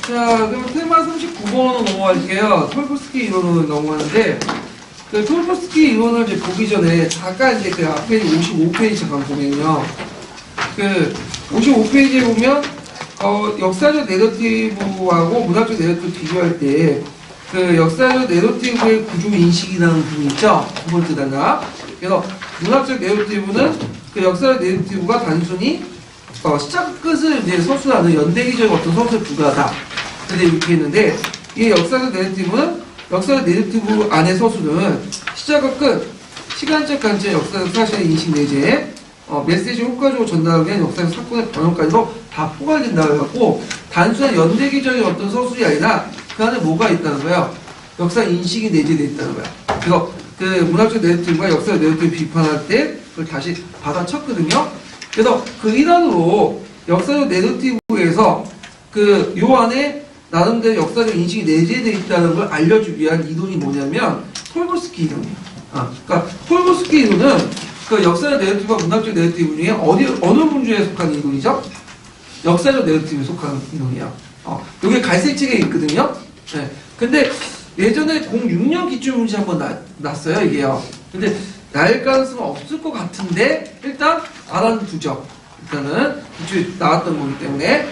자, 그럼 테마 39번으로 넘어갈게요. 톨코스키 이론으로 넘어가는데, 그 톨코스키 이론을 이제 보기 전에, 잠깐 이제 그 앞에 55페이지 잠깐 보면요. 그 55페이지에 보면, 역사적 내러티브하고 문학적 내러티브 비교할 때, 그 역사적 내러티브의 구조 인식이라는 부분 있죠? 두 번째 단락. 그래서 문학적 내러티브는 그 역사적 내러티브가 단순히 시작 끝을 이제 서술하는 연대기적 어떤 서술에 불과하다. 근데 이렇게 했는데, 이 역사적 내러티브는 역사적 내러티브 안의 서술은 시작과 끝, 시간적 관점, 역사적 사실의 인식 내재, 메시지 효과적으로 전달하기 위한 역사적 사건의 변형까지도 다 포괄된다고 해갖고, 단순한 연대기적인 어떤 서술이 아니라 그 안에 뭐가 있다는 거예요? 역사 인식이 내재되어 있다는 거야. 그래서 그 문학적 내러티브가 역사적 내러티브 비판할 때 그걸 다시 받아쳤거든요. 그래서 그 일환으로 역사적 내러티브에서 그 요 안에 나름대로 역사적 인식이 내재되어 있다는 걸 알려주기 위한 이론이 뭐냐면 톨코스키 이론이에요. 그러니까 톨코스키 이론은 그 역사적 내러티브와 문학적 내러티브 중에 어느 문제에 속한 이론이죠? 역사적 내러티브에 속한 이론이에요. 여기 갈색 책에 있거든요. 네. 근데 예전에 06년 기출문제 한번 났어요, 이게요. 근데 날 가능성은 없을 것 같은데 일단 알아두죠. 일단은 기출 나왔던 거기 때문에.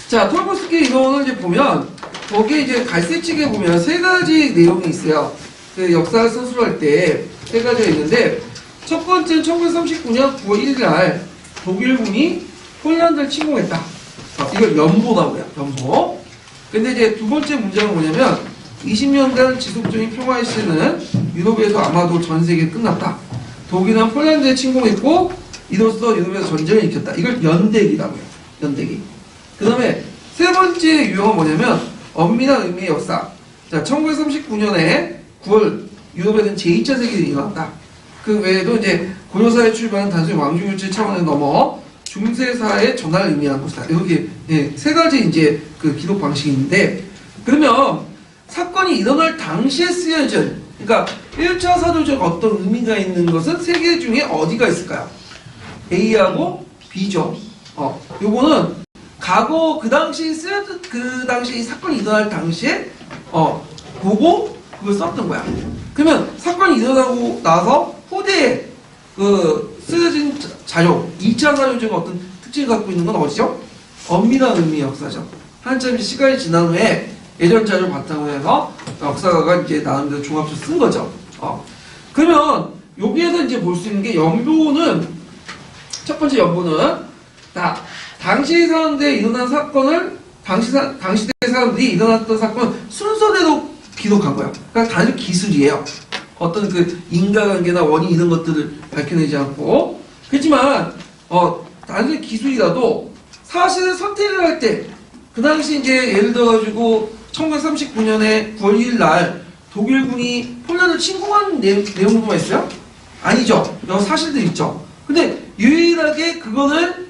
자, 톨코스키 이론을 이제 보면 거기에 이제 갈색 책에 보면 세 가지 내용이 있어요. 그 역사를 서술할 때 세 가지가 있는데, 첫 번째는 1939년 9월 1일 날 독일군이 폴란드를 침공했다. 이걸 연보라고 해요. 연보. 근데 이제 두 번째 문제는 뭐냐면 20년간 지속적인 평화의 시대는 유럽에서 아마도 전 세계에 끝났다. 독일은 폴란드에 침공했고 이로써 유럽에서 전쟁을 일으켰다. 이걸 연대기라고 해요. 연대기. 그 다음에 세 번째 유형은 뭐냐면 엄밀한 의미의 역사. 자, 1939년에 9월 유럽에는 제2차 세계대전이 일어났다. 그 외에도 이제 고려사에 출발한 단순히 왕중유지 차원을 넘어 중세사의 전환을 의미하는 것이다. 이렇게 세 가지 이제 그 기록 방식이 있는데, 그러면 사건이 일어날 당시에 쓰여진, 그러니까 1차 사도적 어떤 의미가 있는 것은 세 개 중에 어디가 있을까요? A하고 B죠. 요거는 과거 그 당시 쓰여진, 그 당시 이 사건이 일어날 당시에 보고 그걸 썼던 거야. 그러면 사건이 일어나고 나서 후대에 그 쓰여진 자료, 2차 사료적 어떤 특징을 갖고 있는 건 어디죠? 엄밀한 의미의 역사죠. 한참 시간이 지난 후에 예전 자료를 바탕으로 해서 역사가가 이제 나름대로 종합적으로 쓴 거죠. 그러면 여기에서 이제 볼 수 있는 게 연보는, 첫 번째 연보는 당시 사람들이 일어난 사건을 당시대 사람들이 일어났던 사건을 순서대로 기록한 거야. 그러니까 단순 기술이에요. 어떤 그 인과관계나 원인 이런 것들을 밝혀내지 않고. 그렇지만 단순히 기술이라도 사실을 선택을 할 때, 그 당시 이제 예를 들어가지고 1939년에 9월 1일 날 독일군이 폴란드를 침공한 내용만 있어요? 아니죠. 여러 사실들 있죠. 근데 유일하게 그거를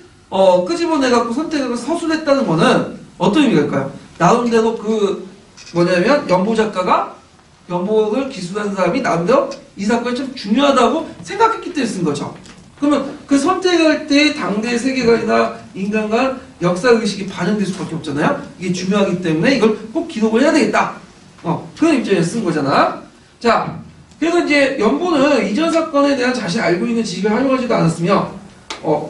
끄집어내갖고 선택해서 서술했다는 거는 어떤 의미가 있을까요? 나름대로 그 뭐냐면 연보 작가가 연보를 기술한 사람이 나름대로 이 사건이 참 중요하다고 생각했기 때문에 쓴 거죠. 그러면 그 선택할 때 당대의 세계관이나 인간관 역사의식이 반영될 수밖에 없잖아요. 이게 중요하기 때문에 이걸 꼭 기록을 해야 되겠다. 그런 입장에서 쓴 거잖아. 자, 그래서 이제 연보는 이전 사건에 대한 자신이 알고 있는 지식을 활용하지도 않았으며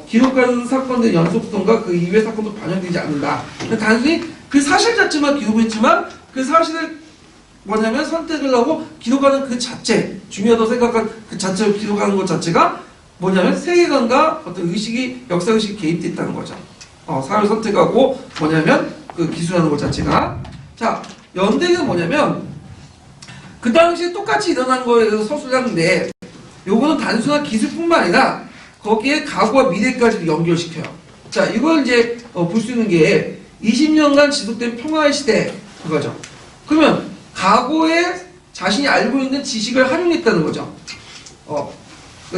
기록한 사건들의 연속성과 그 이외의 사건도 반영되지 않는다. 단순히 그 사실 자체만 기록했지만 그 사실을 뭐냐면 선택을 하고 기록하는 그 자체, 중요하다고 생각한 그 자체를 기록하는 것 자체가 뭐냐면 세계관과 어떤 의식이, 역사의식이 개입되어 있다는 거죠. 사회를 선택하고 뭐냐면 그 기술하는 것 자체가. 자, 연대기는 뭐냐면 그 당시에 똑같이 일어난 거에 대해서 서술을 하는데, 요거는 단순한 기술뿐만 아니라 거기에 과거와 미래까지도 연결시켜요. 자, 이걸 이제 볼 수 있는 게 20년간 지속된 평화의 시대, 그거죠. 그러면 과거에 자신이 알고 있는 지식을 활용했다는 거죠.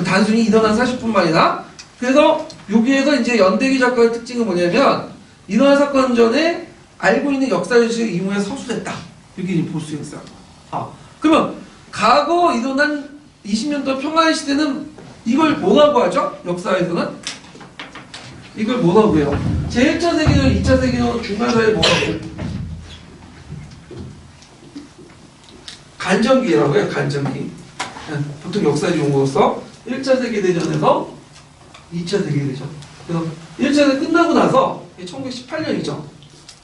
단순히 일어난 사실뿐만 아니라. 그래서 여기에서 이제 연대기 작가의 특징은 뭐냐면 일어난 사건 전에 알고 있는 역사의식을 이용해서 서술했다. 이렇게 볼 수 있어요. 그러면 과거 일어난 20년 동안 평화의 시대는 이걸 뭐라고 하죠? 역사에서는 이걸 뭐라고 해요? 제1차 세계대전, 2차 세계대전 중간 사이에 뭐라고? 간전기라고 해요. 간전기. 보통 역사의 용어로서 1차 세계대전에서 2차 세계대전. 그래서 1차 세계 끝나고 나서 1918년이죠.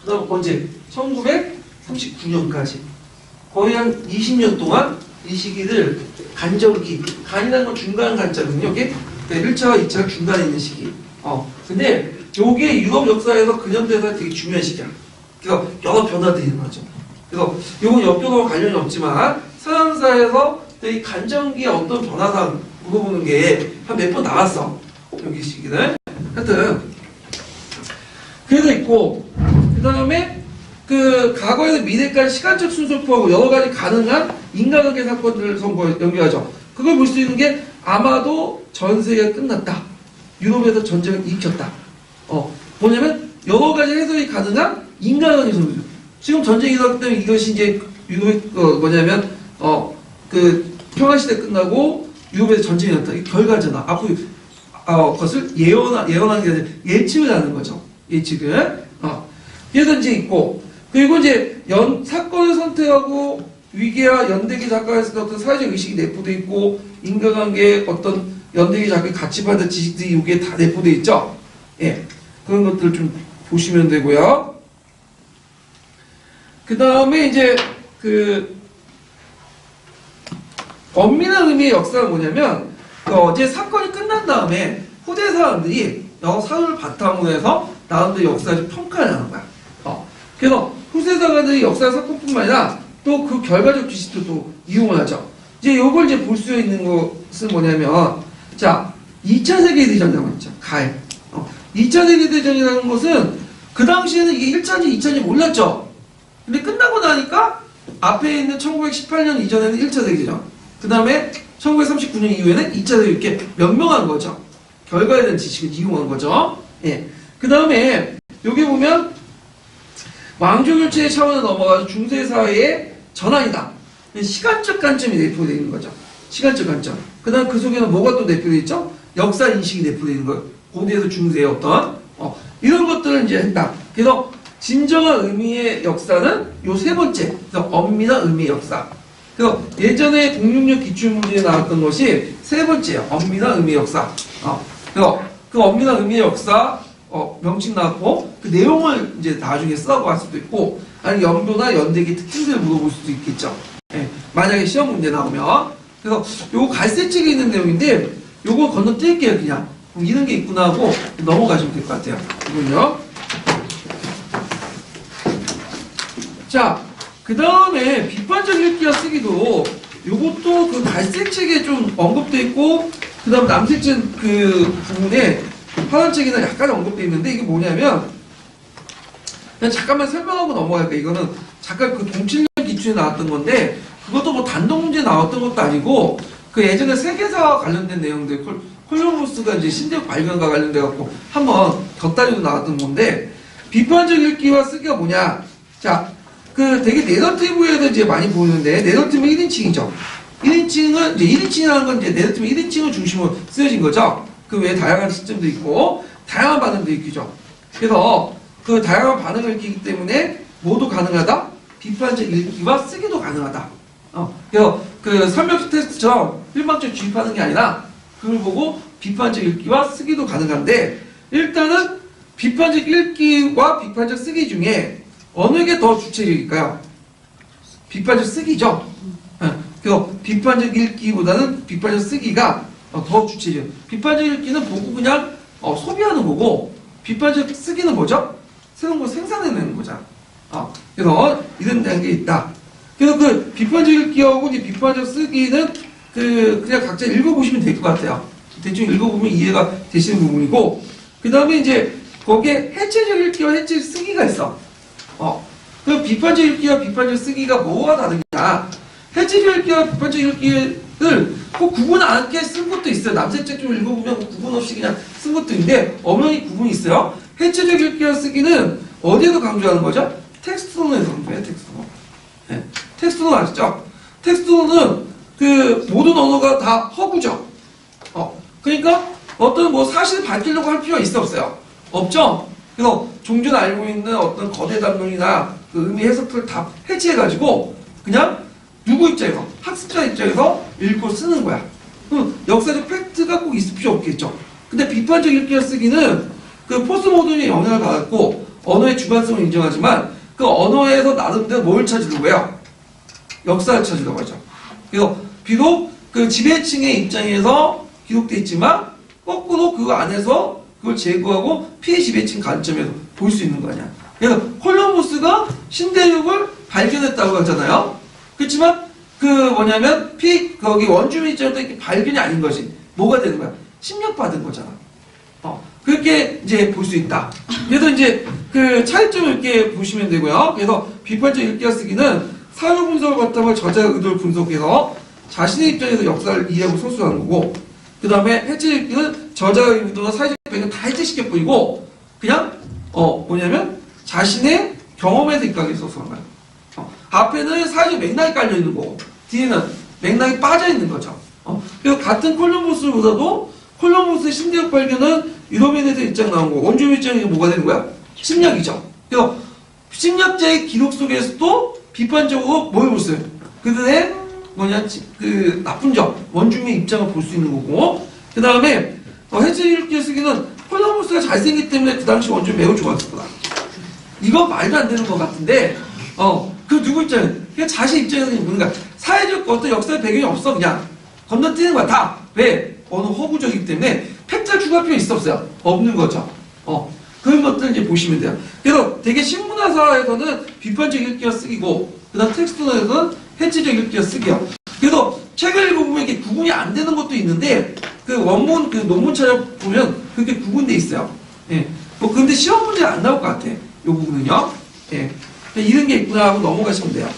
그 다음 언제? 1939년까지. 거의 한 20년 동안 이 시기를 간전기, 간이라는 건 중간 간자거든요. 이게 1차와 2차가 중간에 있는 시기. 근데 요게 유럽 역사에서 근현대에서 되게 중요한 시기야. 그래서 여러 변화들이 일어나죠. 그래서 요건 역교도와 관련이 없지만 서양사에서 이 간전기의 어떤 변화상 물어보는 게 한 몇 번 나왔어. 여기 시기는. 하여튼 그래서 있고 그 다음에 그 과거에서 미래까지 시간적 순서를 포함하고 여러 가지 가능한 인간관계 사건들을 연결하죠. 그걸 볼 수 있는 게 아마도 전 세계가 끝났다. 유럽에서 전쟁을 일으켰다. 뭐냐면 여러 가지 해석이 가능한 인간관계 선수. 지금 전쟁이 일어났기 때문에 이것이 이제 유럽의 뭐냐면 그 평화시대 끝나고 유럽에서 전쟁이 일어났다. 이 결과잖아. 앞으로 그것을 예언하는 게 아니라 예측을 하는 거죠. 예측을. 그래서 이제 있고 그리고 이제 사건을 선택하고 위계와 연대기 작가에서 어떤 사회적 의식이 내포되어 있고 인간관계의 어떤 연대기 작가의 가치받는 지식들이 여기에 다 내포되어 있죠. 예. 그런 것들을 좀 보시면 되고요. 그 다음에 이제 그 엄밀한 의미의 역사는 뭐냐면 이제 사건이 끝난 다음에 후대 사람들이 여러 사료를 바탕으로 해서 나름대로 역사를 평가를 하는 거야. 그래서 후대 사람들이 역사 사건뿐만 아니라 또 그 결과적 지식도 또 이용을 하죠. 이제 요걸 이제 볼 수 있는 것은 뭐냐면 자 2차 세계대전이라고 했죠. 가해. 2차 세계대전이라는 것은 그 당시에는 이게 1차인지 2차인지 몰랐죠. 근데 끝나고 나니까 앞에 있는 1918년 이전에는 1차 세계대전, 그 다음에 1939년 이후에는 2차 세계대전 이렇게 명명한 거죠. 결과에 대한 지식을 이용한 거죠. 예. 그 다음에 여기 보면 왕조교체의 차원을 넘어가서 중세사회의 전환이다. 시간적 관점이 내포되어 있는 거죠. 시간적 관점. 그 다음 그 속에는 뭐가 또 내포되어 있죠? 역사 인식이 내포되어 있는 거예요. 고대에서 중세의 어떤 이런 것들을 이제 했다. 그래서 진정한 의미의 역사는 요 세 번째, 그래서 엄밀한 의미의 역사. 그래서 예전에 공육력 기출문제에 나왔던 것이 세 번째예요. 엄밀한 의미의 역사. 그래서 그 엄밀한 의미의 역사 명칭 나왔고 그 내용을 이제 나중에 쓰라고 할 수도 있고 아니 연도나 연대기 특징들을 물어볼 수도 있겠죠. 예, 만약에 시험 문제 나오면. 그래서 요거 갈색책에 있는 내용인데 요거 건너뛸게요. 그냥 이런 게 있구나 하고 넘어가시면 될 것 같아요. 이건요. 자, 그 다음에 비판적 읽기와 쓰기도 요것도 그 갈색책에 좀 언급되어 있고 그 다음 남색책 그 부분에 파란책에는 약간 언급되어 있는데 이게 뭐냐면 그냥 잠깐만 설명하고 넘어갈게요. 이거는 잠깐 그 동칠년 기출에 나왔던 건데 그것도 뭐 단독 문제 나왔던 것도 아니고 그 예전에 세계사와 관련된 내용들 콜럼버스가 이제 신대륙 발견과 관련돼 갖고 한번 곁다리로 나왔던 건데 비판적 읽기와 쓰기가 뭐냐? 자, 그 되게 내러티브에도 이제 많이 보이는데 내러티브는 1인칭이죠. 1인칭은 이제 1인칭이라는 건 이제 내러티브 1인칭을 중심으로 쓰여진 거죠. 그 외에 다양한 시점도 있고 다양한 반응도 있죠. 그래서 그 다양한 반응을 읽기 때문에 모두 가능하다. 비판적 읽기와 쓰기도 가능하다. 그래서 그 설명서 테스트처럼 일방적으로 주입하는 게 아니라 그걸 보고 비판적 읽기와 쓰기도 가능한데 일단은 비판적 읽기와 비판적 쓰기 중에 어느 게 더 주체적일까요? 비판적 쓰기죠. 그래서 비판적 읽기보다는 비판적 쓰기가 더 주체적. 비판적 읽기는 보고 그냥 소비하는 거고 비판적 쓰기는 뭐죠? 새로운 걸 생산해내는 거잖아. 그래서 이런 단계에 있다. 그래서 그 비판적 읽기하고 이제 비판적 쓰기는 그냥 각자 읽어보시면 될 것 같아요. 대충 읽어보면 이해가 되시는 부분이고 그 다음에 이제 거기에 해체적 읽기와 해체적 쓰기가 있어. 그 비판적 읽기와 비판적 쓰기가 뭐가 다르냐? 해체적 읽기와 비판적 읽기를 꼭 구분 않게 쓴 것도 있어요. 남색책 좀 읽어보면 구분 없이 그냥 쓴 것도 있는데 엄연히 구분이 있어요. 해체적 읽기와 쓰기는 어디에서 강조하는 거죠? 텍스트론에서 강조해요. 텍스트론. 네. 텍스트론 아시죠? 텍스트론은 그 모든 언어가 다 허구죠. 그러니까 어떤 뭐 사실을 밝히려고 할 필요가 있어 없어요? 없죠? 그래서 종전 알고 있는 어떤 거대 담론이나 그 의미 해석들을 다 해체해가지고 그냥 누구 입장에서? 학습자 입장에서 읽고 쓰는 거야. 그럼 역사적 팩트가 꼭 있을 필요 없겠죠. 근데 비판적 읽기와 쓰기는 그 포스트모던의 영향을 받았고 언어의 주관성을 인정하지만 그 언어에서 나름대로 뭘 찾으려고 해요? 역사를 찾으려고 하죠. 그래서 비록 그 지배층의 입장에서 기록되어 있지만 거꾸로 그 안에서 그걸 제거하고 피해 지배층 관점에서 볼 수 있는 거 아니야. 그래서 콜럼버스가 신대륙을 발견했다고 하잖아요. 그렇지만 그 뭐냐면 거기 원주민 입장에서 이렇게 발견이 아닌 것이 뭐가 되는 거야? 침략받은 거잖아. 그렇게 이제 볼 수 있다. 그래서 이제 그 차이점을 이렇게 보시면 되고요. 그래서 비판적 읽기와 쓰기는 사료 분석을 바탕으로 저자의 의도를 분석해서 자신의 입장에서 역사를 이해하고 소수하는 거고, 그 다음에 해체 읽기는 저자의 의도나 사회적 배경을 다 해체시켜 버리고 그냥 뭐냐면 자신의 경험에서 입각해서 소수하는 거예요. 앞에는 사회적 맥락이 깔려 있는 거고 뒤에는 맥락이 빠져 있는 거죠. 그래서 같은 콜럼버스보다도 콜럼버스의 신대륙 발견은 유럽인에 대해서 입장 나온 거고 원주민 입장이 뭐가 되는 거야? 침략이죠. 그래서 침략자의 기록 속에서도 비판적으로 뭘 볼 수 있어요? 그들의 그 나쁜 점, 원주민의 입장을 볼 수 있는 거고, 그 다음에 해체 읽기 쓰기는 콜럼버스가 잘생겼기 때문에 그 당시 원주민 매우 좋았을 거다. 이건 말도 안 되는 것 같은데 그 누구 입장에 그냥 자신 입장에서 보는 거야. 사회적 어떤 역사의 배경이 없어. 그냥 건너뛰는 거야 다. 왜? 어느 허구적이기 때문에 팩트를 추가할 필요 있어 없어요? 없는 거죠. 그런 것들 이제 보시면 돼요. 그래서 되게 신문화사에서는 비판적 읽기와 쓰기고, 그 다음 텍스트에서는 해체적 읽기와 쓰기요. 그래서 책을 읽어보면 이게 구분이 안 되는 것도 있는데, 그 원문, 그 논문 찾아보면 그게 구분돼 있어요. 예. 근데 시험 문제 안 나올 것 같아. 요 부분은요. 예. 이런 게 있구나 하고 넘어가시면 돼요.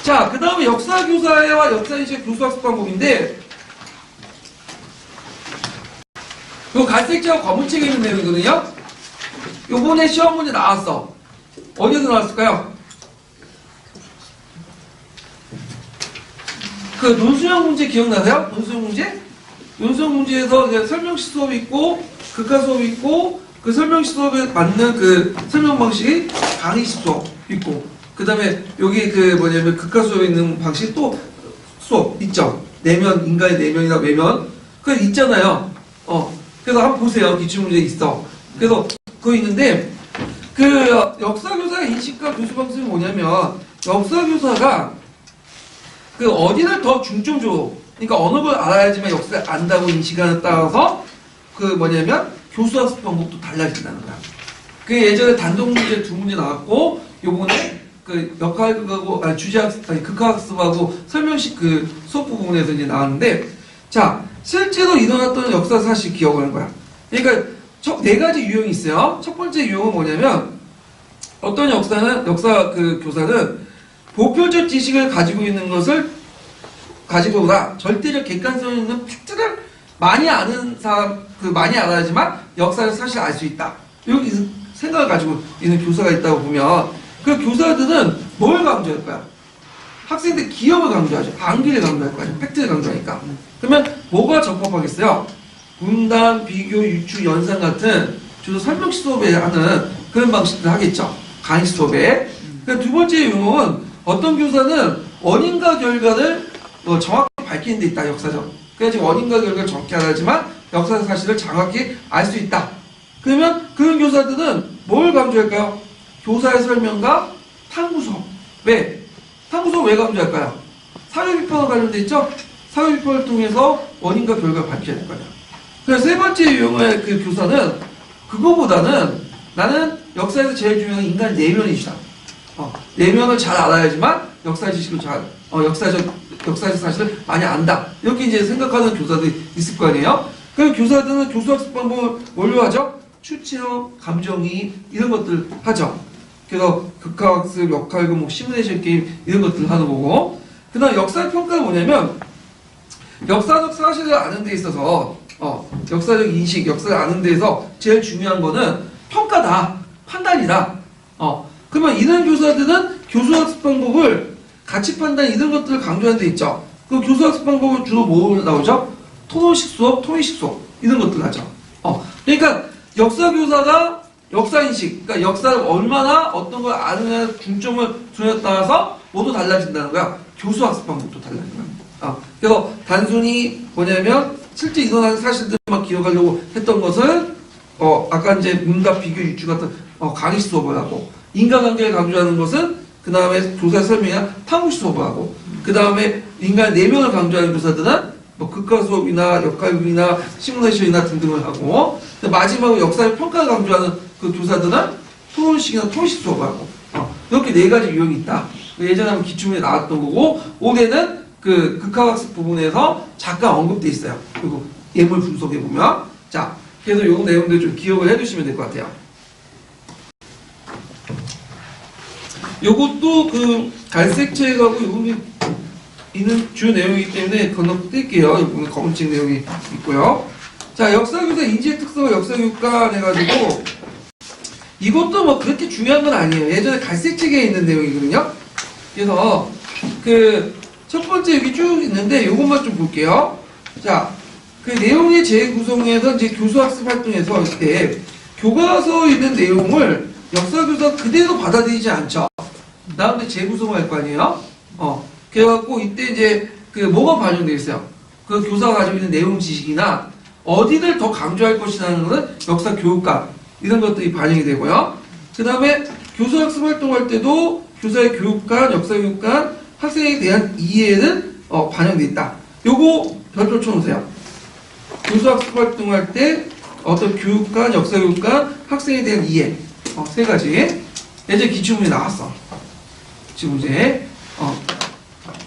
자, 그 다음에 역사교사와 역사인식 교수학습 방법인데, 요 갈색지하고 검은책에 있는 내용이거든요. 요번에 시험 문제 나왔어. 어디에서 나왔을까요? 그 논술형 문제 기억나세요? 논술형 문제? 논술형 문제에서 설명식 수업이 있고 극화 수업이 있고 그 설명식 수업에 맞는 그 설명 방식이 강의식 수업 있고, 그 다음에 여기 그 뭐냐면 극화 수업에 있는 방식 또 수업 있죠. 내면, 인간의 내면이나 외면 그거 있잖아요. 그래서 한번 보세요. 기출문제 있어. 그래서 그거 있는데 그 역사교사의 인식과 교수 방식이 뭐냐면 역사교사가 그 어디를 더 중점적으로, 그러니까 어느 걸 알아야지만 역사를 안다고 인식하는 따라서 그 뭐냐면 교수학습 방법도 달라진다는 거야. 그 예전에 단독 문제 2문제 나왔고 요번에 그 역할극하고 극학습하고 설명식 그 수업 부분에서 이제 나왔는데, 자 실제로 일어났던 역사 사실 기억하는 거야. 그러니까 네 가지 유형이 있어요. 첫 번째 유형은 뭐냐면 어떤 역사 그 교사는 보편적 지식을 가지고 있는 것을 가지고보다 절대적 객관성 있는 팩트를 많이 아는 사람, 많이 알아야지만 역사를 사실 알 수 있다. 이런 생각을 가지고 있는 교사가 있다고 보면 그 교사들은 뭘 강조할 거야? 학생들 기억을 강조하죠. 암기를 강조할 거 아니야. 팩트를 강조하니까. 그러면 뭐가 적합하겠어요? 분단, 비교, 유추, 연상 같은 주로 설명식 수업에 하는 그런 방식들을 하겠죠. 강의 수업에. 두 번째 유형은 어떤 교사는 원인과 결과를 정확히 밝히는 데 있다. 역사적. 그래야지 원인과 결과를 정확히 알아야지만 역사적 사실을 정확히 알 수 있다. 그러면 그런 교사들은 뭘 강조할까요? 교사의 설명과 탐구 수업. 왜? 탐구 수업 왜 강조할까요? 사회비판과 관련돼 있죠? 사회비판을 통해서 원인과 결과를 밝혀야 될 거냐. 그래서 세 번째 유형의 그 교사는 그거보다는 나는 역사에서 제일 중요한 인간의 내면이시다. 내면을 잘 알아야지만 역사 지식을 역사적 사실을 많이 안다. 이렇게 이제 생각하는 교사들이 있을 거 아니에요? 그럼 교사들은 교수학습 방법을 뭘로 하죠? 추측, 감정이입 이런 것들 하죠. 그래서 극화학습, 역할극, 시뮬레이션 게임 이런 것들 하는 거고, 그 다음 역사평가는 뭐냐면 역사적 사실을 아는 데 있어서 역사적 인식, 역사를 아는 데에서 제일 중요한 거는 평가다, 판단이다. 그러면 이런 교사들은 교수학습 방법을 가치 판단 이런 것들을 강조하는 데 있죠. 그 교수학습 방법은 주로 뭐 나오죠? 토론식 수업, 토의식 수업 이런 것들 하죠. 그러니까 역사교사가 역사인식, 그러니까 역사를 얼마나 어떤 걸 아느냐 중점을 두냐에 따라서 모두 달라진다는 거야. 교수학습 방법도 달라진 거야. 그래서 단순히 뭐냐면 실제 일어나는 사실들만 기억하려고 했던 것을 아까 이제 문답 비교 유추 같은 강의 수업을 하고, 인간관계를 강조하는 것은 그 다음에 교사 설명이나 탐구 수업을 하고, 그 다음에 인간 내면을 강조하는 교사들은 뭐 극과 수업이나 역할극이나 시뮬레이션이나 등등을 하고, 마지막으로 역사의 평가를 강조하는 그 교사들은 토론식이나 통식 수업을 하고, 이렇게 네 가지 유형이 있다. 예전에 한번 기출문에 나왔던 거고, 올해는 그 극학학습 부분에서 잠깐 언급돼 있어요. 그리고 예물 분석해 보면, 자, 그래서 요 내용들 좀 기억을 해두시면 될 것 같아요. 요것도 그 갈색 책하고 요거는 있는 주요 내용이기 때문에 건너뛸게요. 요거는 검은책 내용이 있고요. 자, 역사교사 인지의 특성을 역사교육관 해가지고, 이것도 뭐 그렇게 중요한 건 아니에요. 예전에 갈색 책에 있는 내용이거든요. 그래서 그 첫 번째 여기 쭉 있는데 요것만 좀 볼게요. 자, 그 내용의 재구성에서 이제 교수학습 활동에서 이때 교과서에 있는 내용을 역사교사 그대로 받아들이지 않죠. 다음에 재구성을 할 거 아니에요? 그래갖고 이때 이제 그 뭐가 반영되어 있어요? 그 교사가 가지고 있는 내용 지식이나 어디를 더 강조할 것이라는 것은 역사 교육관 이런 것들이 반영이 되고요. 그 다음에 교수학습 활동할 때도 교사의 교육관, 역사 교육관, 학생에 대한 이해는 반영되어 있다. 요거 별표 쳐놓으세요. 교수학습 활동할 때 어떤 교육관, 역사 교육관, 학생에 대한 이해 세 가지. 예전에 기출문제 나왔어. 기출문제.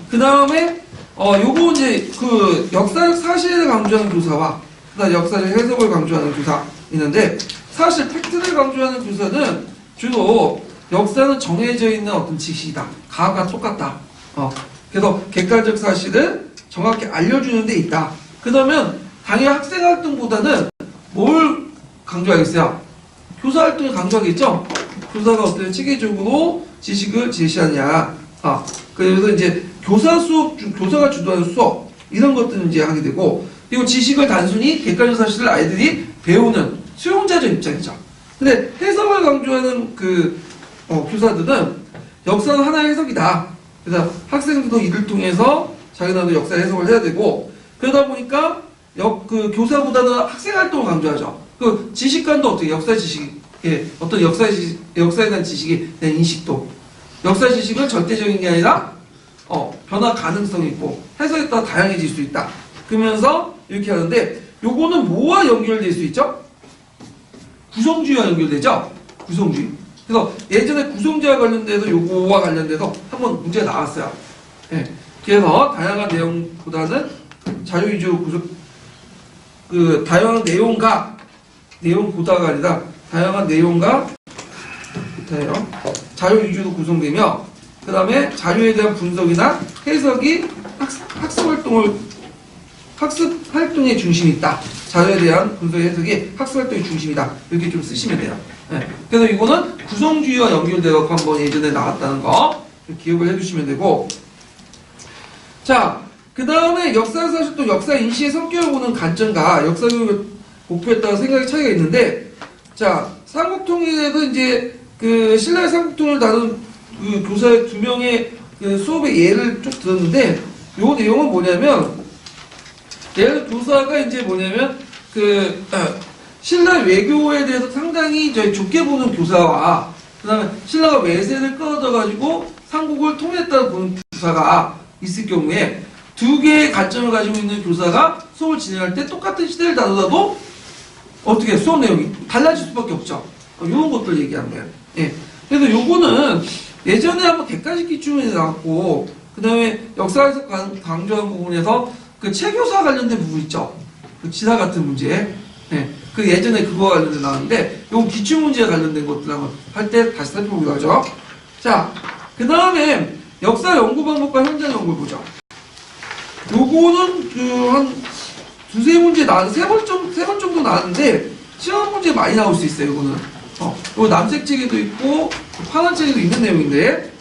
그 다음에 요거 이제 그 역사적 사실을 강조하는 교사와 그다음 역사적 해석을 강조하는 교사 있는데, 사실 팩트를 강조하는 교사는 주로 역사는 정해져 있는 어떤 지식이다. 가가 똑같다. 그래서 객관적 사실을 정확히 알려주는 데 있다. 그러면 당연히 학생 활동보다는 뭘 강조하겠어요? 교사 활동을 강조하겠죠? 교사가 어떤 체계적으로 지식을 제시하냐. 그래서 이제 교사 수업, 교사가 주도하는 수업, 이런 것들은 이제 하게 되고, 그리고 지식을 단순히 객관적 사실을 아이들이 배우는 수용자적 입장이죠. 근데 해석을 강조하는 그 교사들은 역사는 하나의 해석이다. 그래서 학생들도 이를 통해서 자기나도 역사 해석을 해야 되고, 그러다 보니까 그 교사보다는 학생 활동을 강조하죠. 그 지식관도 어떻게 역사 지식에 어떤 역사에 대한 지식에 대한 인식도, 역사 지식은 절대적인 게 아니라 변화 가능성이 있고 해석에 따라 다양해질 수 있다. 그러면서 이렇게 하는데, 요거는 뭐와 연결될 수 있죠? 구성주의와 연결되죠? 구성주의. 그래서 예전에 구성주의와 관련돼서 요거와 관련돼서 한번 문제가 나왔어요. 예. 그래서 다양한 내용보다는 자료 위주로 다양한 내용보다가 아니라 다양한 내용과 자료 위주로 구성되며, 그 다음에 자료에 대한 분석이나 해석이 학습 활동의 중심이 있다. 자료에 대한 분석 해석이 학습 활동의 중심이다. 이렇게 좀 쓰시면 돼요. 네. 그래서 이거는 구성주의와 연결되어 한번 예전에 나왔다는 거 기억을 해주시면 되고, 자, 그 다음에 역사 사실 또 역사 인식의 성격을 보는 관점과 역사 교육 목표에 따라 생각의 차이가 있는데, 자, 삼국통일에도 이제 그 신라의 삼국통일을 다룬 그 교사의 2명의 그 수업의 예를 쭉 들었는데, 요 내용은 뭐냐면, 예를 교사가 이제 뭐냐면 신라 외교에 대해서 상당히 좋게 보는 교사와, 그 다음에 신라가 외세를 끌어들여가지고 삼국을 통일했다고 보는 교사가 있을 경우에, 두 개의 관점을 가지고 있는 교사가 수업을 진행할 때 똑같은 시대를 다루다도 어떻게 수업 내용이 달라질 수밖에 없죠. 이런 것들 얘기하는 거예요. 예. 그래서 요거는 예전에 한번 객관식 기출문제 나왔고, 그 다음에 역사에서 강조한 부분에서 그 체교사 관련된 부분 있죠. 그 지사 같은 문제. 예. 그 예전에 그거 관련된 나왔는데, 요거 기출문제에 관련된 것들 한번 할 때 다시 살펴보기로 하죠. 자, 그 다음에 역사 연구 방법과 현장 연구를 보죠. 요거는 한 두세 문제 세 번 정도 나왔는데, 시험 문제 많이 나올 수 있어요, 요거는. 요 남색 책에도 있고, 파란 책에도 있는 내용인데.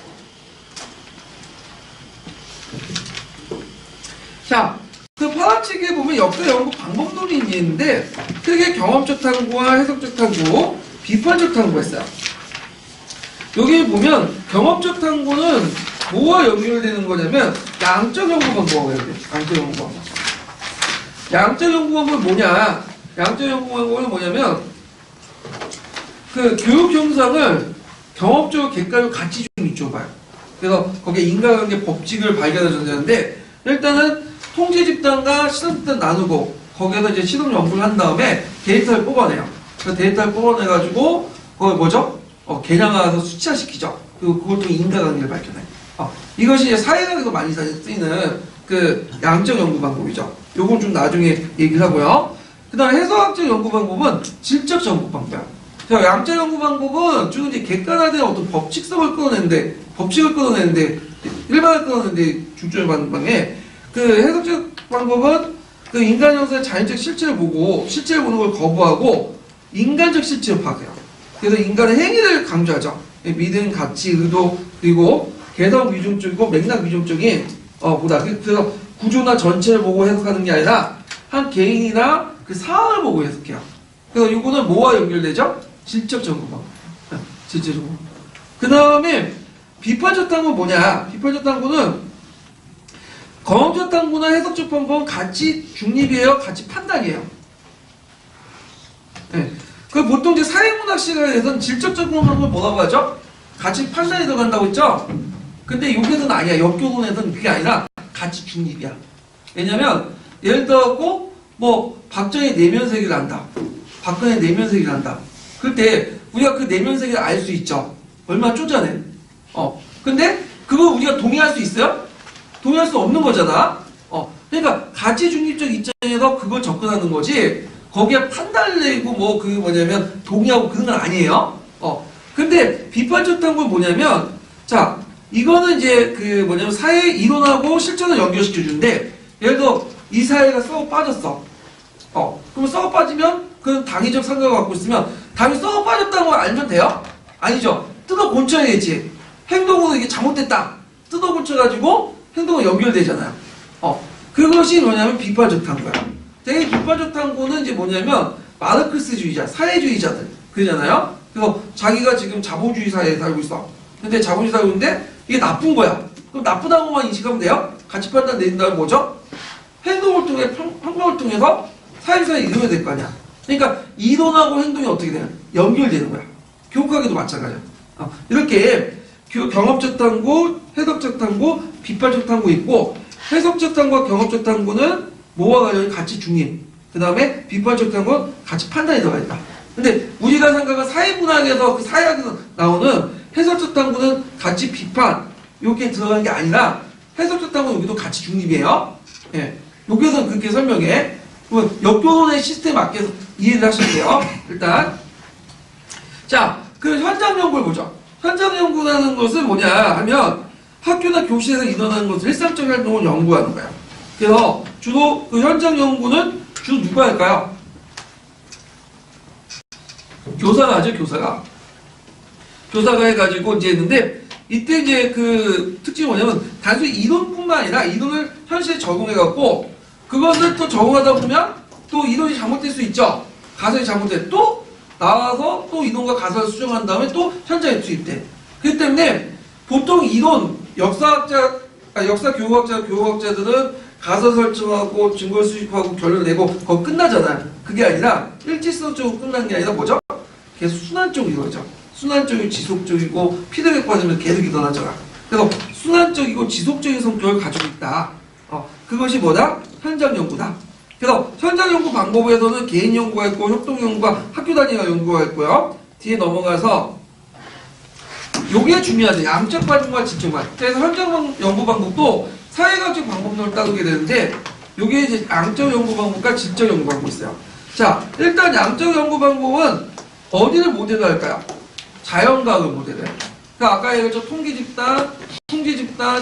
자, 그 파란책에 보면 역사 연구 방법론이 있는데 크게 경험적 탐구와 해석적 탐구, 비판적 탐구가 있어요. 여기 보면 경험적 탐구는 뭐와 연결되는 거냐면 양적 연구 방법하고 연결돼요. 양적 연구 방법. 양적 연구 방법은 뭐냐? 양적 연구 방법은 뭐냐면 그 교육 형상을 경험적으로 객관적으로 같이 좀 이쪽봐요. 그래서 거기에 인과관계 법칙을 발견해줘야 되는데 일단은 통제 집단과 실험 집단 나누고 거기에서 이제 실험 연구를 한 다음에 데이터를 뽑아내요. 그 데이터를 뽑아내가지고 그걸 뭐죠? 개량화해서 수치화시키죠. 그리고 그걸 통해 인과관계를 발견해요. 이것이 이제 사회학에서 많이 쓰이는 그 양적 연구 방법이죠. 요건 좀 나중에 얘기를 하고요. 그 다음에 해석학적 연구 방법은 질적 연구 방법이야. 양적 연구 방법은 주로 이제 객관화된 어떤 법칙을 끌어내는데 일반을 끌어내는데 중점을 받는 방에 그 해석적 방법은 그 인간 형상의 자연적 실체를 보고 실체를 보는 걸 거부하고 인간적 실체를 파악해요. 그래서 인간의 행위를 강조하죠. 믿음, 가치, 의도 그리고 개성 위중적이고 맥락 위중적인 보다 그래서 구조나 전체를 보고 해석하는 게 아니라 한 개인이나 그 상황을 보고 해석해요. 그래서 이거는 뭐와 연결되죠? 질적 연구 방법. 질적 연구. 그 다음에 비판적 탐구는 뭐냐? 비판적 탐구는 경험적 탐구나 해석적 방법은 같이 중립이에요? 같이 판단이에요? 네. 그 보통 이제 사회문학 시간에서는 질적 방법을 뭐라고 하죠? 같이 판단이 들어간다고 했죠? 근데 여기서는 아니야. 역교론에서는 그게 아니라 같이 중립이야. 왜냐면 예를 들어 뭐 박정희 내면세계를 안다. 박근혜 내면세계를 안다. 그럴 때 우리가 그 내면세계를 알 수 있죠. 얼마나 쪼잔해. 근데 그거 우리가 동의할 수 있어요? 동의할 수 없는 거잖아. 그러니까 가치 중립적 입장에서 그걸 접근하는 거지. 거기에 판단을 내고 뭐 그 뭐냐면 동의하고 그런 건 아니에요. 근데 비판적 탐구는 뭐냐면 자 이거는 이제 그 뭐냐면 사회 이론하고 실천을 연결시켜 주는데 예를 들어 이 사회가 썩어 빠졌어. 그럼 썩어 빠지면 그건 당위적 상관을 갖고 있으면 당이 썩어 빠졌다는 걸 알면 돼요? 아니죠. 뜯어 고쳐야겠지. 행동으로 이게 잘못됐다. 뜯어 고쳐가지고 행동은 연결되잖아요. 그것이 뭐냐면 비판적 탐구야. 되게 비판적 탐구는 이제 뭐냐면 마르크스주의자, 사회주의자들 그러잖아요. 그래서 자기가 지금 자본주의 사회에 살고 있어. 근데 자본주의 살고 있는데 이게 나쁜 거야. 그럼 나쁘다고만 인식하면 돼요? 가치 판단 내린다면 뭐죠? 행동을 통해 평범을 통해서 사회사에 이루어야 될 거 아니야. 그러니까 이론하고 행동이 어떻게 돼요? 연결되는 거야. 교육학에도 마찬가지야. 이렇게 경험적 탐구, 해석적 탐구, 비판적 탐구 있고 해석적 탐구와 경험적 탐구는 뭐와 관련이 같이 중립. 그 다음에 비판적 탐구는 같이 판단이 들어가 있다. 근데 우리가 생각한 사회문학에서 그 사회학에서 나오는 해석적 탐구는 같이 비판 이렇게 들어가는 게 아니라 해석적 탐구는 여기도 같이 중립이에요. 예. 여기서는 그렇게 설명해. 역교론의 시스템에 맞게 이해를 하시면 돼요. 일단 자, 그 현장 연구를 보죠. 현장 연구라는 것은 뭐냐 하면 학교나 교실에서 일어나는 것을 일상적 활동을 연구하는 거야. 그래서 주로 그 현장 연구는 주로 누가 할까요? 교사가 하죠, 교사가. 교사가 해가지고 이제 했는데 이때 이제 그 특징이 뭐냐면 단순히 이론뿐만 아니라 이론을 현실에 적용해갖고 그것을 또 적용하다 보면 또 이론이 잘못될 수 있죠. 가설이 잘못돼. 또 나와서 또 이론과 가설을 수정한 다음에 또 현장에 투입돼. 그렇기 때문에 보통 이론, 역사 교육학자, 교육학자들은 가설 설정하고 증거를 수집하고 결론을 내고 그거 끝나잖아요. 그게 아니라 일지성적으로 끝난 게 아니라 뭐죠? 계속 순환적으로 이루어져. 순환적이고 지속적이고 피드백 받으면 계속 일어나잖아. 그래서 순환적이고 지속적인 성격을 가지고 있다. 그것이 뭐다? 현장 연구다. 그래서 현장 연구 방법에서는 개인 연구가 있고 협동 연구가 학교 단위가 연구가 있고요. 뒤에 넘어가서 요게 중요하죠. 양적 반응과 질적 반응. 그래서 현장 연구 방법도 사회학적 방법론을 따르게 되는데 요게 이제 양적 연구 방법과 질적 연구 방법이 있어요. 자, 일단 양적 연구 방법은 어디를 모델로 할까요? 자연과학을 모델을 해요. 그러니까 아까 얘기했죠. 통계 집단,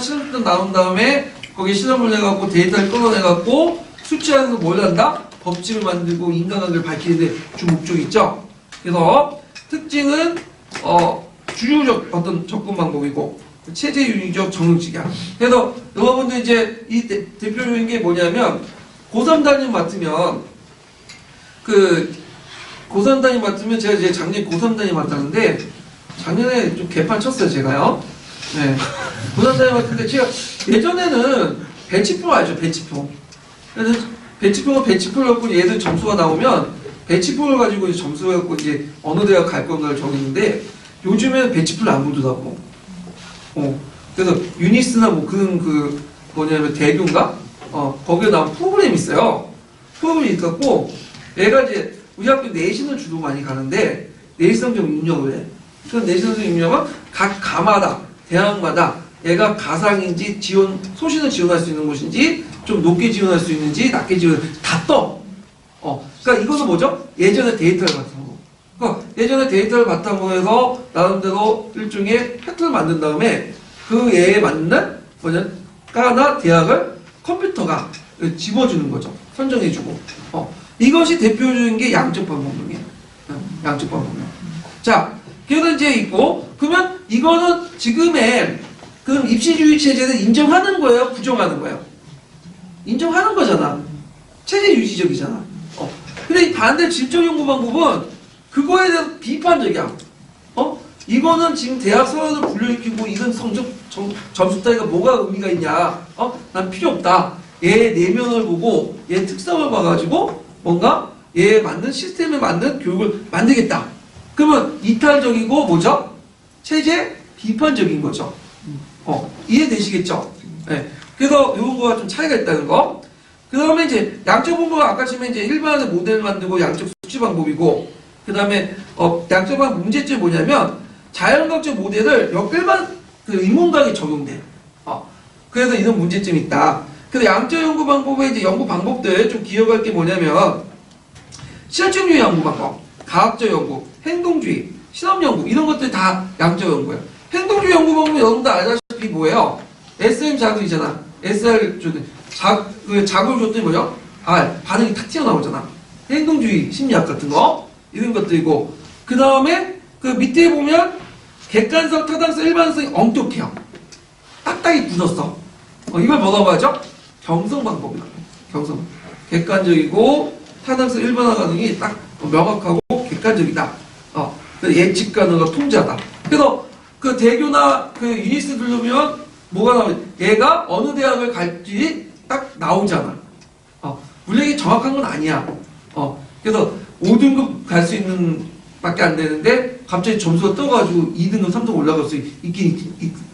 실험 집단 나온 다음에 거기 실험을 해갖고 데이터를 끌어내갖고 수치하면서 뭘 한다? 법칙을 만들고 인간관계를 밝히는 데 주 목적이 있죠. 그래서 특징은 주류적 어떤 접근 방법이고 체제 윤리적 정형식이야. 그래서 여러분들 이제 이 대표적인 게 뭐냐면 고3 담임 맡으면 고3 담임 맡으면 제가 이제 작년 고3 담임 맡았는데 작년에 좀 개판 쳤어요 제가요. 네. 고3 담임 맡았는데 제가 예전에는 배치표 알죠 배치표. 그래서 배치표를 갖고 얘들 점수가 나오면 배치표를 가지고 이제 점수를 갖고 이제 어느 대학 갈 건가를 정했는데 요즘에는 배치표를 안 보더라고. 그래서 유니스나 뭐 뭐냐면 대교인가? 거기에 나온 프로그램이 있어요. 프로그램이 있었고 얘가 이제 우리 학교 내신을 주로 많이 가는데 내신성적 입력을 해. 그 내신성적 입력은 각 가마다 대학마다 얘가 가상인지 소신을 지원할 수 있는 곳인지 좀 높게 지원할 수 있는지 낮게 다 떠. 그러니까 이거는 뭐죠? 예전에 데이터를 바탕으로. 그러니까 예전에 데이터를 바탕으로 해서 나름대로 일종의 패턴을 만든 다음에 그 얘에 맞는 과나 대학을 컴퓨터가 집어주는 거죠. 선정해주고. 이것이 대표적인 게 양적 방법론이에요. 양적 방법론. 자, 그래서 이제 있고, 그러면 이거는 지금의 그럼 입시주의 체제를 인정하는 거예요? 부정하는 거예요? 인정하는 거잖아. 체제 유지적이잖아. 근데 이 반대 질적 연구 방법은 그거에 대해서 비판적이야. 이거는 지금 대학 서열을 불려일으키고 이런 점수 따위가 뭐가 의미가 있냐? 난 필요 없다. 얘 내면을 보고 얘 특성을 봐가지고 뭔가 얘에 맞는 시스템에 맞는 교육을 만들겠다. 그러면 이탈적이고 뭐죠? 체제 비판적인 거죠. 이해되시겠죠? 네. 그래서 이런 거가 좀 차이가 있다는 거. 그 다음에 이제 양적 방법은 아까 치면 이제 일반의 모델을 만들고 양적 수치 방법이고, 그 다음에 양적 방법 문제점이 뭐냐면 자연각적 모델을 일반 인문학에 적용돼. 그래서 이런 문제점이 있다. 그래서 양적 연구 방법의 이제 연구 방법들 좀 기억할 게 뭐냐면 실증주의 연구 방법, 과학적 연구, 행동주의, 실험 연구 이런 것들 다 양적 연구예요. 행동주의 연구 방법은 여러분들 알다시피 뭐예요? SM 자극이잖아. SR 자극을 줬더니 뭐죠? 반응이 탁 튀어나오잖아. 행동주의 심리학 같은 거 이런 것들이고, 그 다음에 그 밑에 보면 객관성, 타당성, 일반성이 엄격해요. 딱딱이 굳었어. 이걸 뭐라고 하죠? 경성 방법이라고 해요. 경성. 객관적이고 타당성, 일반화 가능이 딱 명확하고 객관적이다. 예측 가능과 통제하다. 그래서 그 대교나 그 유니스 들르면 뭐가 나오면 얘가 어느 대학을 갈지 딱 나오잖아. 물론 이게 정확한 건 아니야. 그래서 5등급 갈 수 있는 밖에 안 되는데 갑자기 점수가 떠가지고 2등급, 3등급 올라갈 수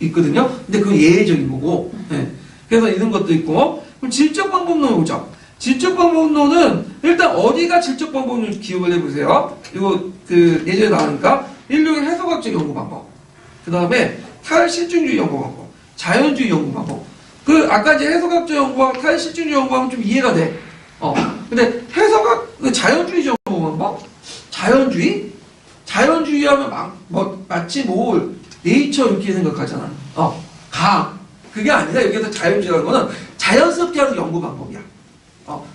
있거든요. 근데 그건 예외적인 거고. 네. 그래서 이런 것도 있고. 그럼 질적 방법론을 보죠. 질적 방법론은 일단 어디가 질적 방법론을 기억을 해보세요. 이거 예전에 나오니까 인류의 해석학적 연구 방법. 그 다음에 탈실증주의 연구 방법. 자연주의 연구 방법. 아까 이제 해석학적 연구와 탈실증주의 연구 방법은 좀 이해가 돼. 근데 자연주의 연구 방법? 자연주의? 자연주의 하면 마치 네이처 이렇게 생각하잖아. 그게 아니라 여기서 자연주의라는 거는 자연스럽게 하는 연구 방법이야.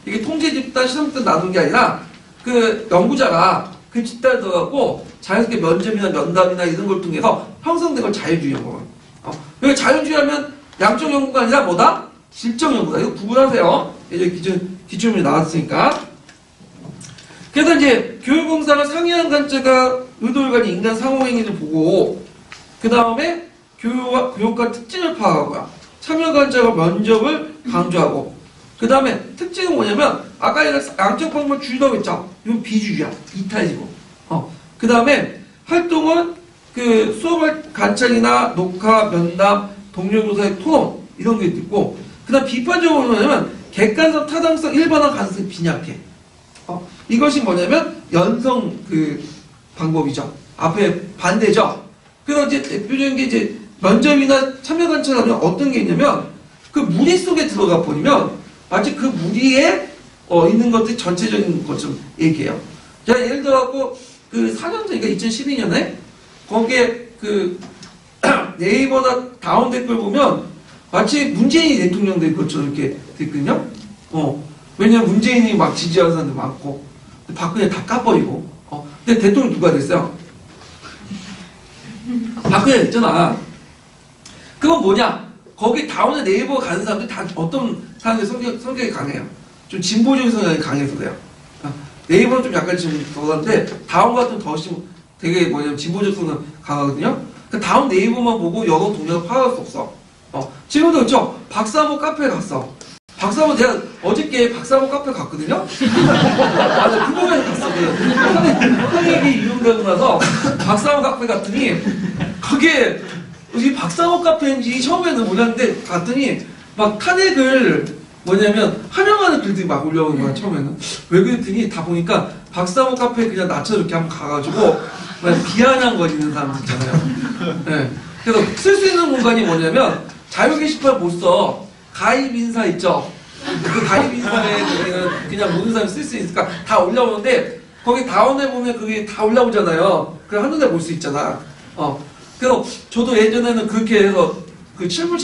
이게 통제 집단, 실험 집단 나누는 게 아니라 그 연구자가 그 집단을 들어가고 자연스럽게 면접이나 면담이나 이런 걸 통해서 형성된 걸 자연주의 연구예요. 여기 자연주의 하면 양적 연구가 아니라 뭐다? 질적 연구다. 이거 구분하세요. 예전에 기출문제 나왔으니까. 그래서 이제 교육공사가 상이한 관점과 의도를 가진 인간 상호행위를 보고, 그 다음에 교육과 특징을 파악하고요. 참여관점과 면접을 강조하고, 그 다음에 특징은 뭐냐면 아까 양적 방법 주의라고 했죠. 이건 비주의야. 이탈이고. 그 다음에 활동은 수업을 관찰이나 녹화, 면담, 동료 교사의 토론 이런 게 있고, 그 다음 비판적으로 뭐냐면 객관성, 타당성, 일반화 가능성이 빈약해. 이것이 뭐냐면 연성 방법이죠. 앞에 반대죠. 그래서 이제 대표적인 게 이제 면접이나 참여 관찰하면 어떤 게 있냐면 그 무리 속에 들어가 버리면 마치 그 무리에 있는 것들이 전체적인 것처럼 얘기해요. 자, 예를 들어갖고 4년 전인가 2012년에 거기에 네이버나 다운 댓글 보면 마치 문재인이 대통령 될 것처럼 이렇게 됐거든요. 왜냐면 문재인이 막 지지하는 사람들 많고 박근혜 다 까버리고. 근데 대통령 누가 됐어요? 박근혜 됐잖아. 그건 뭐냐? 거기 다운에 네이버 가는 사람들 다 어떤 사람들 성격이 강해요. 좀 진보적인 성향이 강해서 그래요. 네이버는 좀 약간 좀 덜한데 다음 같은 더 되게 뭐냐면 진보적 성향 강하거든요. 다음 네이버만 보고 여론 동향을 파악할 수 없어. 지금도 그렇죠. 박사모 카페에 갔어. 박사모 내가 어저께 박사모 카페 갔거든요. 맞아, 그거에 갔어. 탄핵이 유용되고 나서 박사모 카페 갔더니 그게 이 박사모 카페인지 처음에는 몰랐는데 갔더니 막 탄핵을 뭐냐면 환영하는 글들이 막 올라오는 거야 처음에는. 왜 그랬더니 다 보니까 박사모 카페에 그냥 나처럼 이렇게 한번 가가지고 비아냥거리는 사람들 있잖아요. 네. 그래서 쓸 수 있는 공간이 뭐냐면 자유 게시판 못 써. 가입 인사 있죠. 그 가입 인사에 그냥 모든 사람이 쓸 수 있으니까 다 올라오는데 거기 다운에 보면 그게 다 올라오잖아요. 그걸 한눈에 볼 수 있잖아. 그래서 저도 예전에는 그렇게 해서 그 신문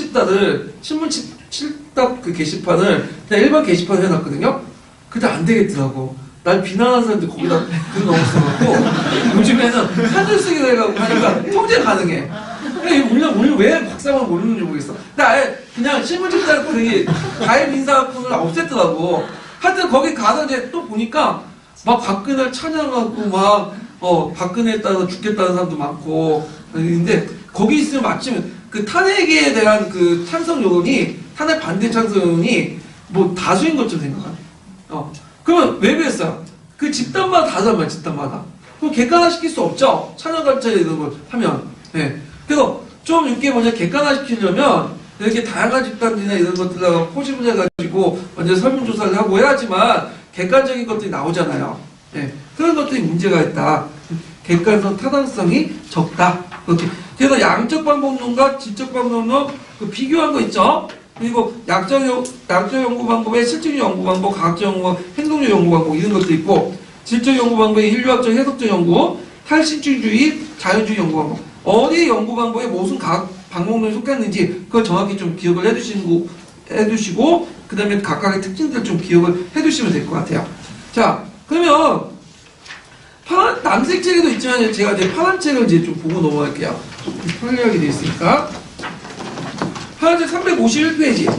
칠답 그 게시판을 그냥 일반 게시판을 해놨거든요. 근데 안 되겠더라고. 날 비난하는 사람들 거기다 글 넣었어갖고 요즘에는 한줄 쓰기 돼가고 하니까 통제 가능해. 오늘 왜 박사만 모르는지 모르겠어. 근데 아예 그냥 신문 칠답 그 가입 인사분을 없앴더라고. 하여튼 거기 가서 이제 또 보니까 막 박근혜를 찬양하고 막 박근혜에 따라서 죽겠다는 사람도 많고. 근데 거기 있으면 마침 그 탄핵에 대한 그 찬성 여론이 탄핵 반대 찬성 여론이 뭐 다수인 것처럼 생각하네. 그러면 왜 그랬어요? 그 집단마다 다르단 말이야, 집단마다. 그럼 객관화시킬 수 없죠? 찬양관찰 이런 걸 하면. 네. 그래서 좀 이렇게 뭐냐 객관화시키려면 이렇게 다양한 집단들이나 이런 것들하고 포집을 해가지고 먼저 설문조사를 하고 해야지만 객관적인 것들이 나오잖아요. 네. 그런 것들이 문제가 있다. 객관성, 타당성이 적다. 그렇게. 그래서 양적 방법론과 질적 방법론 그 비교한 거 있죠? 그리고 약적 연구 방법에 실증 연구 방법, 과학적 연구 방법, 행동적 연구 방법 이런 것도 있고 질적 연구 방법에 인류학적 해석적 연구, 탈신주의, 자연주의 연구 방법 어디 연구 방법에 무슨 과학 방법론이 속했는지 그걸 정확히 좀 기억을 해두시고 그 다음에 각각의 특징들 좀 기억을 해두시면 될 것 같아요. 자, 그러면 남색 책에도 있지만 제가 이제 파란 책을 이제 좀 보고 넘어갈게요. 좀 편리하게 되어 있으니까. 파란 책 351페이지.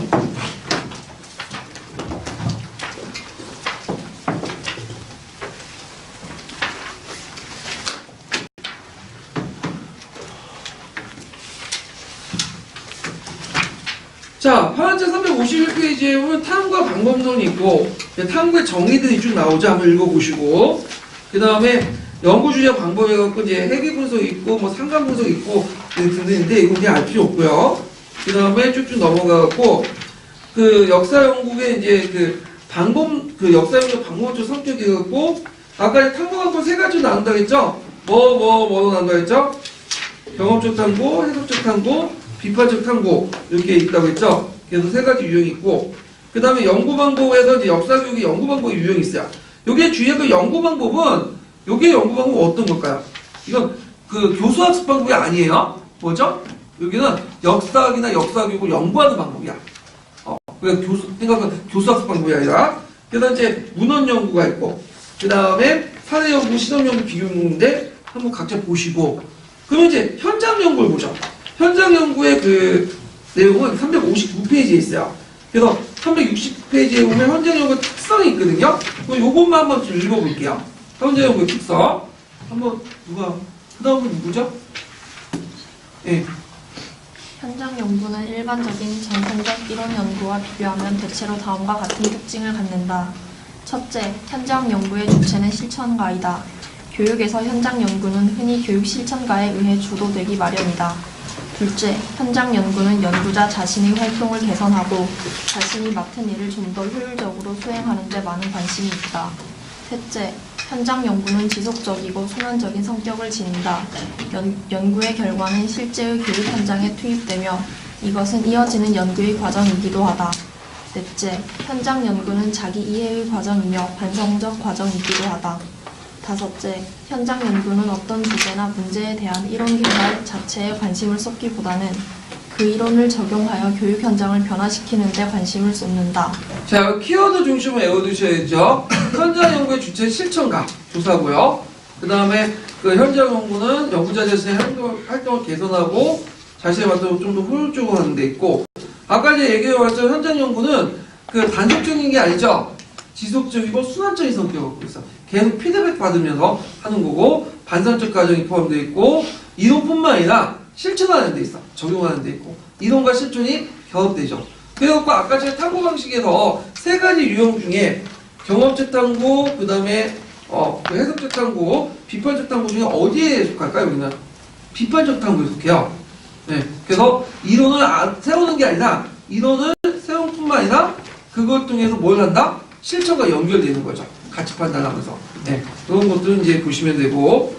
자, 파란책 351페이지에 보면 탐구와 방법론이 있고 탐구의 정의들이 쭉 나오죠. 한번 읽어보시고 그 다음에 연구 주제 방법에 갖고 이제 해기 분석 있고 뭐 상관 분석 있고 등등인데 이거 그냥 알 필요 없고요. 그 다음에 쭉쭉 넘어가갖고 그 역사 연구의 이제 그 방법 그 역사 연구 방법적 성격이 갖고 아까 탐구 방법 세 가지 나온다 했죠. 뭐로 나온다 했죠. 경험적 탐구, 해석적 탐구, 비판적 탐구 이렇게 있다고 했죠. 그래서 세 가지 유형이 있고 그 다음에 연구 방법에서 이제 역사 교육의 연구 방법의 유형이 있어요. 요게 주의할 그 연구 방법은 요게 연구 방법은 어떤 걸까요? 이건 그 교수학습 방법이 아니에요. 뭐죠? 여기는 역사학이나 역사 교육을 연구하는 방법이야. 그러니까 생각은 교수학습 방법이 아니라 그다음 이제 문헌 연구가 있고 그 다음에 사례 연구, 실험 연구, 비교 연구인데 한번 각자 보시고 그러면 이제 현장 연구를 보죠. 현장 연구의 그 내용은 359페이지에 있어요. 그래서 360페이지에 보면 현장 연구 특성이 있거든요. 요것만 한번 좀 읽어볼게요. 현장 연구의 특성. 한번 누가 그 다음은 누구죠? 예. 현장 연구는 일반적인 전통적 이론 연구와 비교하면 대체로 다음과 같은 특징을 갖는다. 첫째, 현장 연구의 주체는 실천가이다. 교육에서 현장 연구는 흔히 교육 실천가에 의해 주도되기 마련이다. 둘째, 현장 연구는 연구자 자신의 활동을 개선하고 자신이 맡은 일을 좀 더 효율적으로 수행하는 데 많은 관심이 있다. 셋째, 현장 연구는 지속적이고 소면적인 성격을 지닌다. 연구의 결과는 실제의 교육 현장에 투입되며 이것은 이어지는 연구의 과정이기도 하다. 넷째, 현장 연구는 자기 이해의 과정이며 반성적 과정이기도 하다. 다섯째, 현장 연구는 어떤 주제나 문제에 대한 이론 개발 자체에 관심을 쏟기보다는 그 이론을 적용하여 교육 현장을 변화시키는 데 관심을 쏟는다. 자, 키워드 중심을 외워두셔야죠. 현장 연구의 주체 실천가 조사고요. 그 다음에 그 현장 연구는 연구자 자신의 활동을 개선하고 자신의 활동을 좀 더 효율적으로 하는 데 있고 아까 이제 얘기해봤죠. 현장 연구는 그 단속적인 게 아니죠. 지속적이고 순환적인 성격을 갖고 있어. 계속 피드백 받으면서 하는 거고, 반선적 과정이 포함되어 있고, 이론뿐만 아니라 실천하는 데 있어. 적용하는 데 있고, 이론과 실존이 결합되죠. 그래갖고 아까 제가 탐구 방식에서 세 가지 유형 중에 경험적 탐구, 그 다음에 그 해석적 탐구, 비판적 탐구 중에 어디에 속할까요? 여기는 비판적 탐구에 속해요. 네, 그래서 이론을 세우는 게 아니라 이론을 세우는 뿐만 아니라 그걸 통해서 뭘 한다? 실천과 연결되는 거죠. 가치 판단하면서. 네, 그런 것들은 이제 보시면 되고,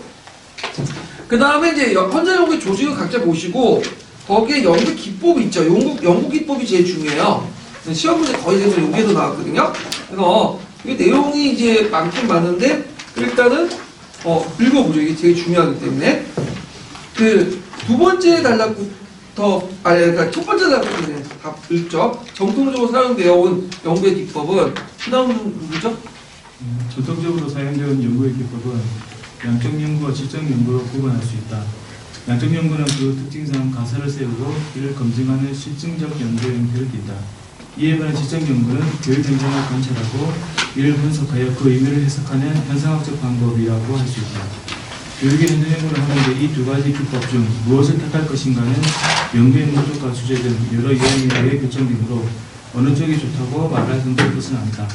그 다음에 이제 현장 연구의 조직을 각자 보시고 거기에 연구 기법이 있죠. 연구 기법이 제일 중요해요. 시험 문제 거의 대부분 여기에도 나왔거든요. 그래서 이 내용이 이제 많긴 많은데 일단은 읽어보죠. 이게 제일 중요하기 때문에 그 두 번째 단락부터 그러니까 첫 번째 단락부터 다 읽죠. 정통적으로 사용되어 온 연구의 기법은 그다음 누구죠? 전통적으로 사용되는 연구의 기법은 양적 연구와 질적 연구로 구분할 수 있다. 양적 연구는 그 특징상 가설을 세우고 이를 검증하는 실증적 연구의 형태를 띈다. 이에 반해 질적 연구는 교육 현장을 관찰하고 이를 분석하여 그 의미를 해석하는 현상학적 방법이라고 할 수 있다. 교육의 현장 연구를 하는데 이 두 가지 기법 중 무엇을 택할 것인가는 연구의 목적과 주제 등 여러 요인에 의해 결정되므로 어느 쪽이 좋다고 말할 정도의 것은 아니다.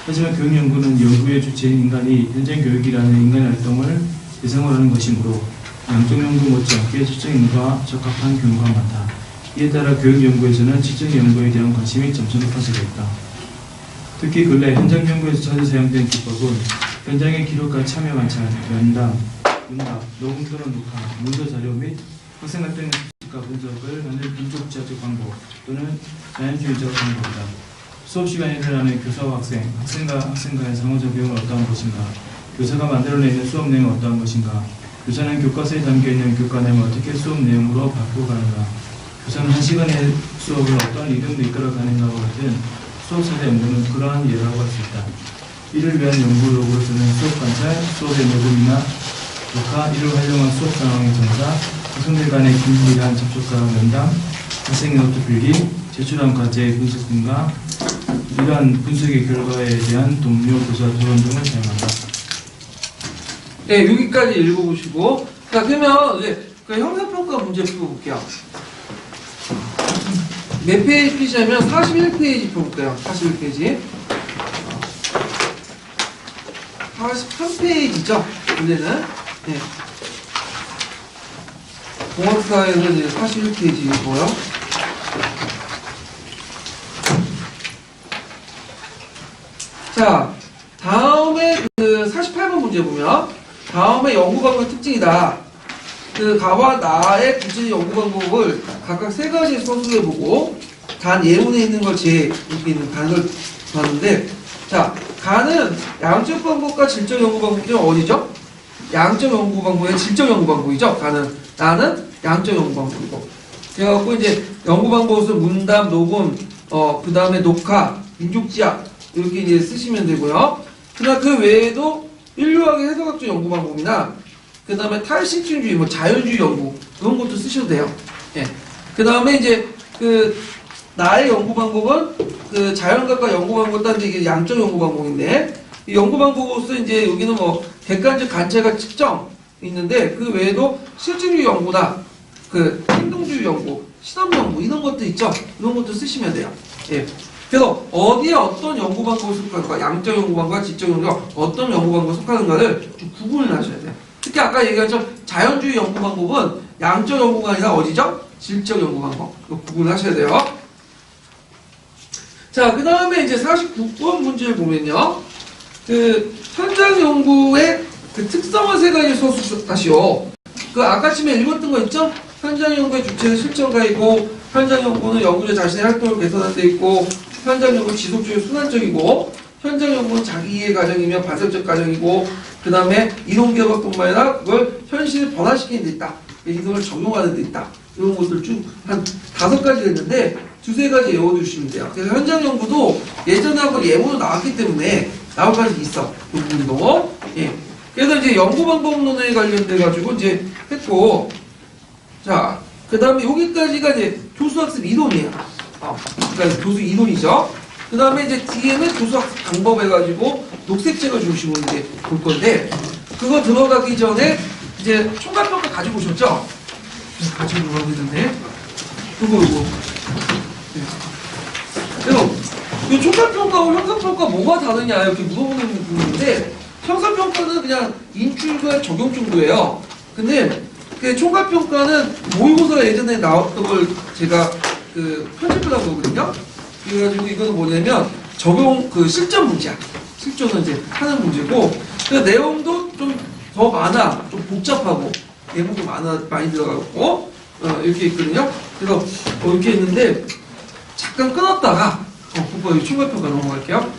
하지만 교육 연구는 연구의 주체인 인간이 현장 교육이라는 인간의 활동을 예상을 하는 것이므로 양적 연구 못지않게 질적 연구와 적합한 경우가 많다. 이에 따라 교육 연구에서는 질적 연구에 대한 관심이 점점 높아지고 있다. 특히 근래 현장 연구에서 자주 사용된 기법은 현장의 기록과 참여 관찰, 면담, 응답, 녹음 또는 녹화, 문서 자료 및 학생 활동의 수집과 분석을 하는 분석지하적 방법 또는 자연주의적 방법이다. 수업 시간에 일어나는 교사와 학생과 학생과의 상호작용은 어떠한 것인가, 교사가 만들어내는 수업 내용은 어떠한 것인가, 교사는 교과서에 담겨있는 교과 내용을 어떻게 수업 내용으로 바꾸어가는가, 교사는 한 시간의 수업을 어떠한 리듬으로 이끌어가는가와 같은 수업 사례 연구는 그러한 예라고 할 수 있다. 이를 위한 연구 도구로서는 수업 관찰, 수업의 녹음이나 녹화, 이를 활용한 수업 상황의 정사, 학생들 간의 긴밀한 접촉과 면담, 학생의 노트 필기, 제출한 과제의 분석 등과 이러한 분석의 결과에 대한 동료 교사 토론 등을 사용한다. 네, 여기까지 읽어보시고, 자, 그러면 이제 그 형사평가 문제 풀어볼게요. 몇 페이지 피시냐면 41페이지 풀어볼게요. 41페이지. 43페이지죠, 문제는. 네. 공학사에서 이제 41페이지고요. 자, 다음에 그 48번 문제 보면 다음에 연구 방법의 특징이다. 그 가와 나의 구체적 연구 방법을 각각 세 가지 서술해보고 간 예문에 있는 걸 이렇게 있는 간을 봤는데, 자, 간은 양적 방법과 질적 연구 방법 중 어디죠? 양적 연구 방법의 질적 연구 방법이죠. 간은 나는 양적 연구 방법이고. 그래갖고 이제 연구 방법은 문담, 녹음, 그 다음에 녹화, 민족지학 이렇게 이제 쓰시면 되고요. 그다음 그 외에도 인류학의 해석학적 연구 방법이나 그 다음에 탈식증주의, 뭐 자연주의 연구 그런 것도 쓰셔도 돼요. 예. 그 다음에 이제 그 나의 연구 방법은 그 자연과학과 연구 방법 따는데 이게 양적 연구 방법인데, 이 연구 방법으로서 이제 여기는 뭐 객관적 관찰과 측정 있는데 그 외에도 실증주의 연구나 그 행동주의 연구, 실험 연구 이런 것도 있죠. 이런 것도 쓰시면 돼요. 예. 그래서 어디에 어떤 연구 방법을 속하는가, 양적 연구 방법과 질적 연구가 어떤 연구 방법을 속하는가를 좀 구분을 하셔야 돼요. 특히 아까 얘기한 좀 자연주의 연구 방법은 양적 연구가 아니라 어디죠? 질적 연구 방법. 이거 구분을 하셔야 돼요. 자, 그 다음에 이제 49번 문제를 보면요. 그 현장 연구의 그 특성을 세 가지 서술하시오. 그 아까쯤에 읽었던 거 있죠? 현장 연구의 주체는 실천가이고, 현장 연구는 연구자 자신의 활동을 개선하는 데 있고, 현장 연구는 지속적이고 순환적이고, 현장 연구는 자기 이해 과정이며 반성적 과정이고, 그 다음에 이론 개발뿐만 아니라 그걸 현실에 변화시키는 데 있다. 이론을 적용하는 데 있다. 이런 것들 쭉 한 5가지 했는데 두세 가지 외워두시면 돼요. 그래서 현장 연구도 예전에 한번 예문으로 나왔기 때문에 나올 가능성이 있어. 이 부분도. 예. 그래서 이제 연구 방법론에 관련돼 가지고 이제 했고, 자, 그 다음에 여기까지가 이제 교수학습 이론이에요. 그러니까 교수 이론이죠. 그 다음에 이제 뒤에는 교수학 방법 해가지고 녹색책을 중심으로 이제 볼 건데, 그거 들어가기 전에 이제 총괄평가 가지고 오셨죠? 네, 가지고 오라고 했는데, 이거. 네. 그리고 이 총괄평가와 형사평가 뭐가 다르냐 이렇게 물어보는 분인데, 형사평가는 그냥 인출과 적용 정도예요. 근데 그 총괄평가는 모의고사 예전에 나왔던 걸 제가 그 편집을 한 거거든요. 그래가지고 이거는 뭐냐면 적용 그 실전 문제야. 실전은 이제 하는 문제고, 그 내용도 좀 더 많아, 좀 복잡하고 내용도 많이 들어가고 이렇게 있거든요. 그래서 이렇게 있는데 잠깐 끊었다가 그거 총괄평가 넘어갈게요.